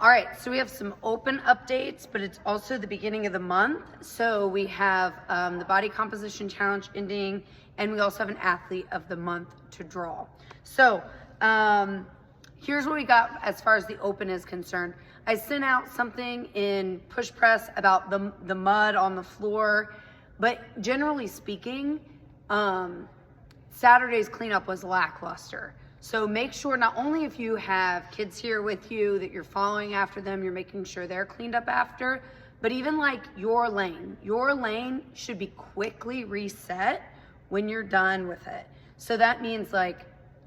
All right, so we have some open updates, but it's also the beginning of the month. So we have the body composition challenge ending, and we also have an athlete of the month to draw. So here's what we got as far as the open is concerned. I sent out something in push press about the mud on the floor, but generally speaking, Saturday's cleanup was lackluster. So make sure not only if you have kids here with you that you're following after them, you're making sure they're cleaned up after, but even like your lane should be quickly reset when you're done with it. So that means like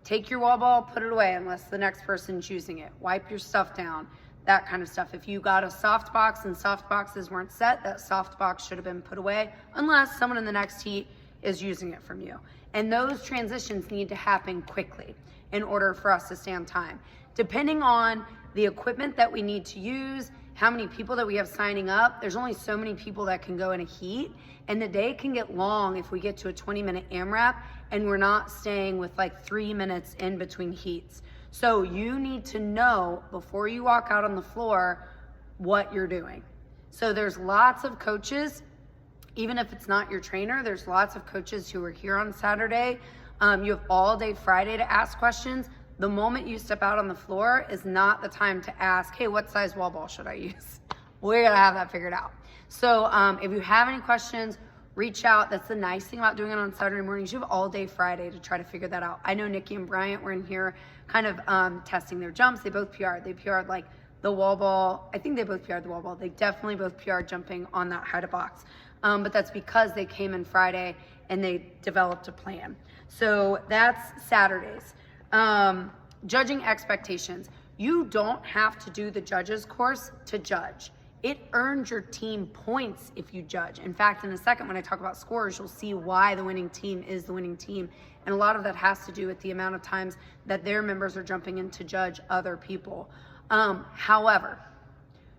take your wall ball, put it away unless the next person's using it. Wipe your stuff down, that kind of stuff. If you got a soft box and soft boxes weren't set, that soft box should have been put away unless someone in the next heat is using it from you. And those transitions need to happen quickly in order for us to stay on time. Depending on the equipment that we need to use, how many people that we have signing up, there's only so many people that can go in a heat, and the day can get long if we get to a 20-minute AMRAP and we're not staying with like 3 minutes in between heats. So you need to know before you walk out on the floor what you're doing. So there's lots of coaches, even if it's not your trainer, there's lots of coaches who are here on Saturday. You have all day Friday to ask questions. The moment you step out on the floor is not the time to ask, hey, what size wall ball should I use? We're gonna have that figured out. So if you have any questions, reach out. That's the nice thing about doing it on Saturday mornings. You have all day Friday to try to figure that out. I know Nikki and Bryant were in here kind of testing their jumps. They both PR'd. They PR'd like the wall ball. I think they both PR'd the wall ball. They definitely both PR'd jumping on that high to box. But that's because they came in Friday and they developed a plan. So that's Saturdays. Judging expectations. You don't have to do the judges course to judge. It earns your team points if you judge. In fact, in a second when I talk about scores, you'll see why the winning team is the winning team. And a lot of that has to do with the amount of times that their members are jumping in to judge other people. However,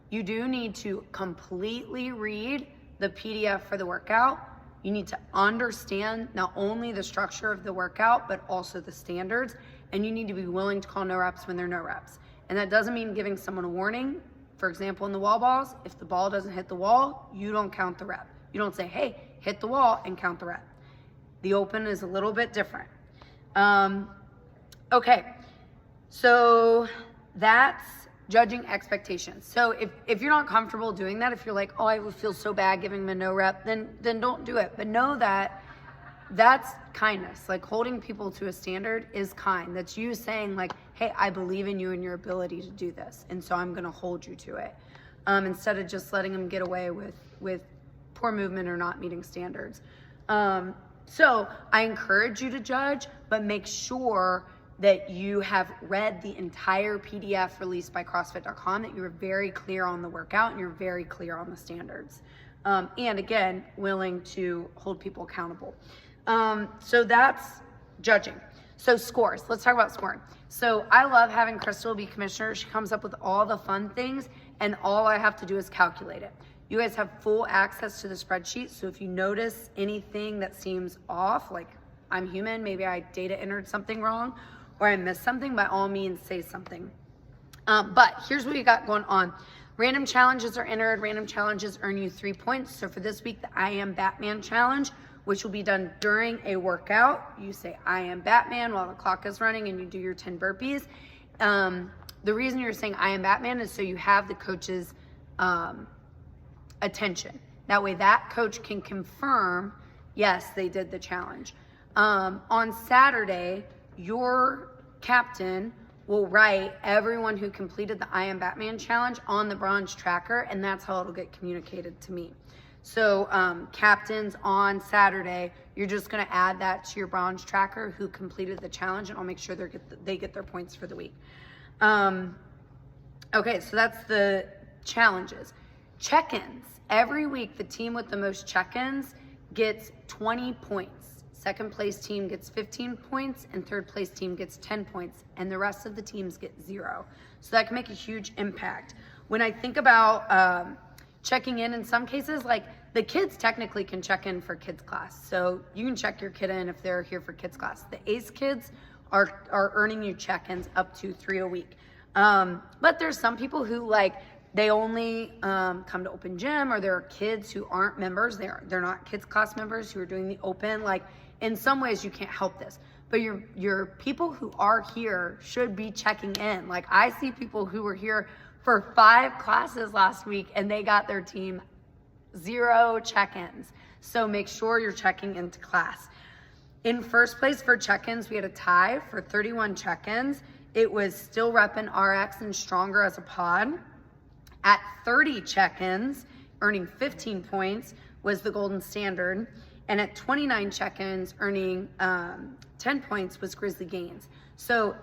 you do need to completely read the PDF for the workout. You need to understand not only the structure of the workout, but also the standards. And you need to be willing to call no reps when there are no reps. And that doesn't mean giving someone a warning. For example, in the wall balls, if the ball doesn't hit the wall, you don't count the rep. You don't say, hey, hit the wall and count the rep. The open is a little bit different. Okay, so that's judging expectations. So if you're not comfortable doing that, if you're like, oh, I would feel so bad giving them a no rep, then don't do it. But know that that's kindness. Like holding people to a standard is kind. That's you saying like, hey, I believe in you and your ability to do this. And so I'm gonna hold you to it. Instead of just letting them get away with poor movement or not meeting standards. So I encourage you to judge, but make sure that you have read the entire PDF released by CrossFit.com, that you're very clear on the workout and you're very clear on the standards. And again, willing to hold people accountable. So that's judging. So scores, let's talk about scoring. So I love having Crystal be commissioner. She comes up with all the fun things and all I have to do is calculate it. You guys have full access to the spreadsheet. So if you notice anything that seems off, like I'm human, maybe I data entered something wrong or I missed something, by all means say something. But here's what you got going on. Random challenges are entered. Random challenges earn you 3 points. So for this week, the I Am Batman challenge, which will be done during a workout. You say, I am Batman while the clock is running and you do your 10 burpees. The reason you're saying I am Batman is so you have the coach's attention. That way that coach can confirm, yes, they did the challenge. On Saturday, your captain will write everyone who completed the I Am Batman challenge on the bronze tracker, and that's how it'll get communicated to me. So captains on Saturday, you're just gonna add that to your bronze tracker who completed the challenge, and I'll make sure they get their points for the week. Okay, so that's the challenges. Check-ins. Every week, the team with the most check-ins gets 20 points. Second place team gets 15 points and third place team gets 10 points and the rest of the teams get 0. So that can make a huge impact. When I think about checking in some cases, like the kids technically can check in for kids class. So you can check your kid in if they're here for kids class. The ACE kids are earning you check-ins up to 3 a week. But there's some people who like, they only come to open gym, or there are kids who aren't members. They're not kids class members who are doing the open. Like, in some ways you can't help this, but your people who are here should be checking in. Like, I see people who were here for 5 classes last week and they got their team 0 check-ins. So make sure you're checking into class. In first place for check-ins, we had a tie for 31 check-ins. It was Still Reppin' RX and Stronger as a Pod. At 30 check-ins, earning 15 points, was the Golden Standard. And at 29 check-ins, earning 10 points, was Grizzly Gaines. So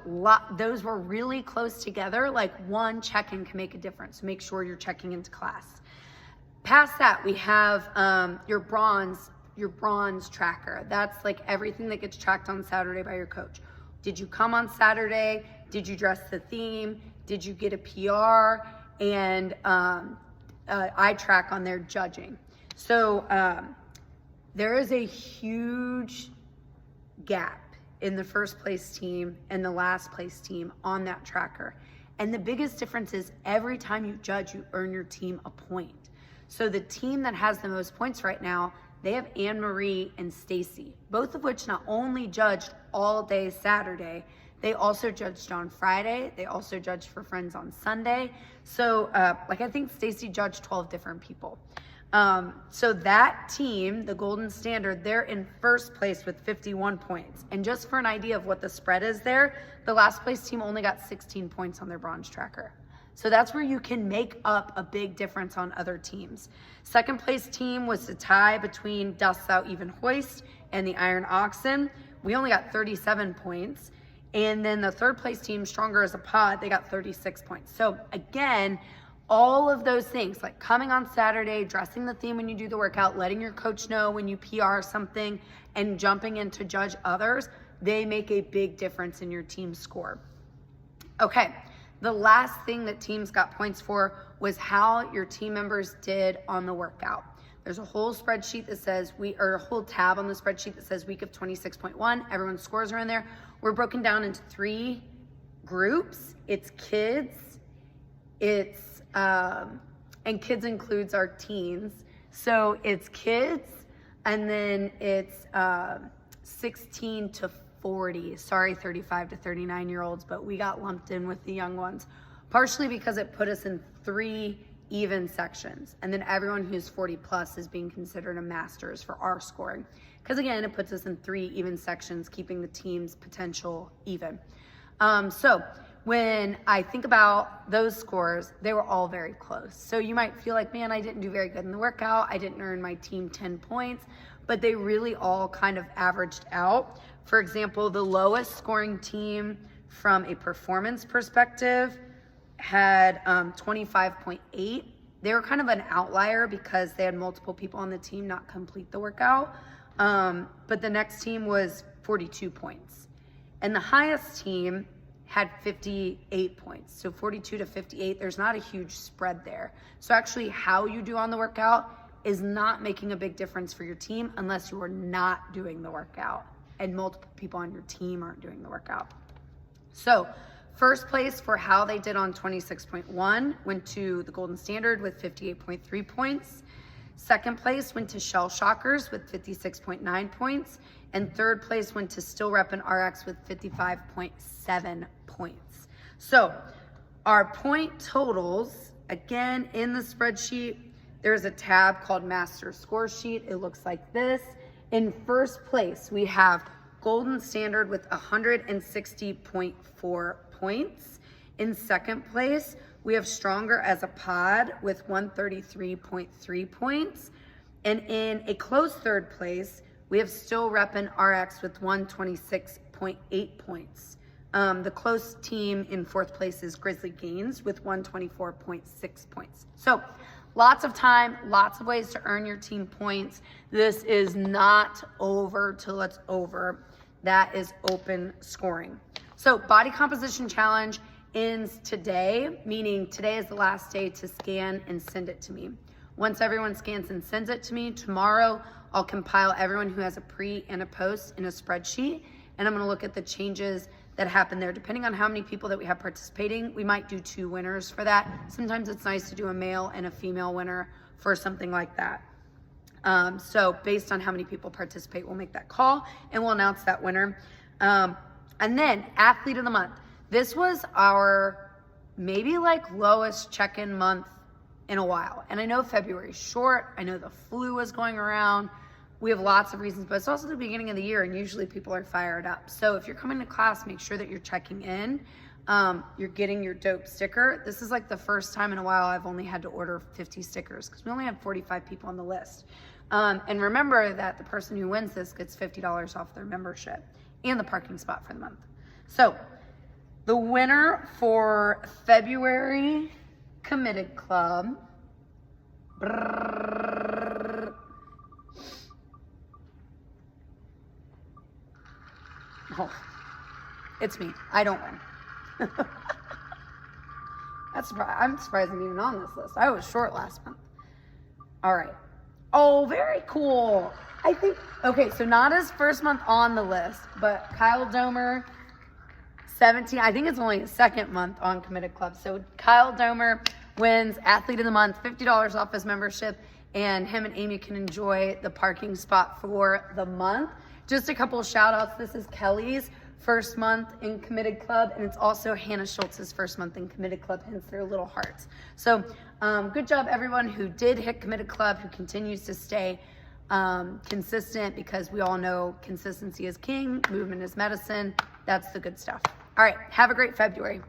those were really close together. Like, one check-in can make a difference. Make sure you're checking into class. Past that, we have your bronze tracker. That's like everything that gets tracked on Saturday by your coach. Did you come on Saturday? Did you dress the theme? Did you get a PR? And eye track on their judging. So there is a huge gap in the first place team and the last place team on that tracker. And the biggest difference is every time you judge, you earn your team a point. So the team that has the most points right now, they have Anne Marie and Stacy, both of which not only judged all day Saturday, they also judged on Friday. They also judged for friends on Sunday. So I think Stacy judged 12 different people. So that team, the Golden Standard, they're in first place with 51 points. And just for an idea of what the spread is there, the last place team only got 16 points on their bronze tracker. So that's where you can make up a big difference on other teams. Second place team was the tie between Dust Thou Even Hoist and the Iron Oxen. We only got 37 points. And then the third place team, Stronger as a Pod, they got 36 points. So again, all of those things, like coming on Saturday, dressing the theme when you do the workout, letting your coach know when you PR something, and jumping in to judge others, they make a big difference in your team score. Okay, the last thing that teams got points for was how your team members did on the workout. There's a whole spreadsheet that says a whole tab on the spreadsheet that says week of 26.1. Everyone's scores are in there. We're broken down into 3 groups. It's kids, and kids includes our teens. So it's kids, and then it's 16 to 40, 35 to 39-year-olds, but we got lumped in with the young ones, partially because it put us in 3 even sections. And then everyone who's 40 plus is being considered a master's for our scoring. Because again, it puts us in 3 even sections, keeping the team's potential even. So when I think about those scores, they were all very close. So you might feel like, man, I didn't do very good in the workout. I didn't earn my team 10 points, but they really all kind of averaged out. For example, the lowest scoring team from a performance perspective had 25.8. They were kind of an outlier because they had multiple people on the team not complete the workout. But the next team was 42 points. And the highest team had 58 points. So 42 to 58, there's not a huge spread there. So actually how you do on the workout is not making a big difference for your team unless you are not doing the workout and multiple people on your team aren't doing the workout. So first place for how they did on 26.1 went to the Golden Standard with 58.3 points. Second place went to Shell Shockers with 56.9 points. And third place went to Still Reppin' RX with 55.7 points. So our point totals, again, in the spreadsheet, there's a tab called Master Score Sheet. It looks like this. In first place, we have Golden Standard with 160.4 points. In second place, we have Stronger as a Pod with 133.3 points. And in a close third place, we have Still Reppin' RX with 126.8 points. The close team in fourth place is Grizzly Gaines with 124.6 points. So lots of time, lots of ways to earn your team points. This is not over till it's over. That is open scoring. So body composition challenge ends today, meaning today is the last day to scan and send it to me. Once everyone scans and sends it to me, tomorrow I'll compile everyone who has a pre and a post in a spreadsheet, and I'm gonna look at the changes that happen there. Depending on how many people that we have participating, we might do 2 winners for that. Sometimes it's nice to do a male and a female winner for something like that. So based on how many people participate, we'll make that call and we'll announce that winner. And then athlete of the month. This was our maybe like lowest check-in month in a while. And I know February's short. I know the flu is going around. We have lots of reasons, but it's also the beginning of the year and usually people are fired up. So if you're coming to class, make sure that you're checking in. You're getting your dope sticker. This is like the first time in a while I've only had to order 50 stickers because we only had 45 people on the list. And remember that the person who wins this gets $50 off their membership and the parking spot for the month. So the winner for February Committed Club. Oh, it's me. I don't win. I'm surprised I'm even on this list. I was short last month. All right. Oh, very cool. I think, okay, so not his first month on the list, but Kyle Domer, 17, I think it's only his second month on Committed Club. So Kyle Domer wins Athlete of the Month, $50 off his membership, and him and Amy can enjoy the parking spot for the month. Just a couple of shout outs. This is Kelly's first month in Committed Club, and it's also Hannah Schultz's first month in Committed Club, hence their little hearts. So good job everyone who did hit Committed Club, who continues to stay consistent, because we all know consistency is king, movement is medicine. That's the good stuff. All right, have a great February.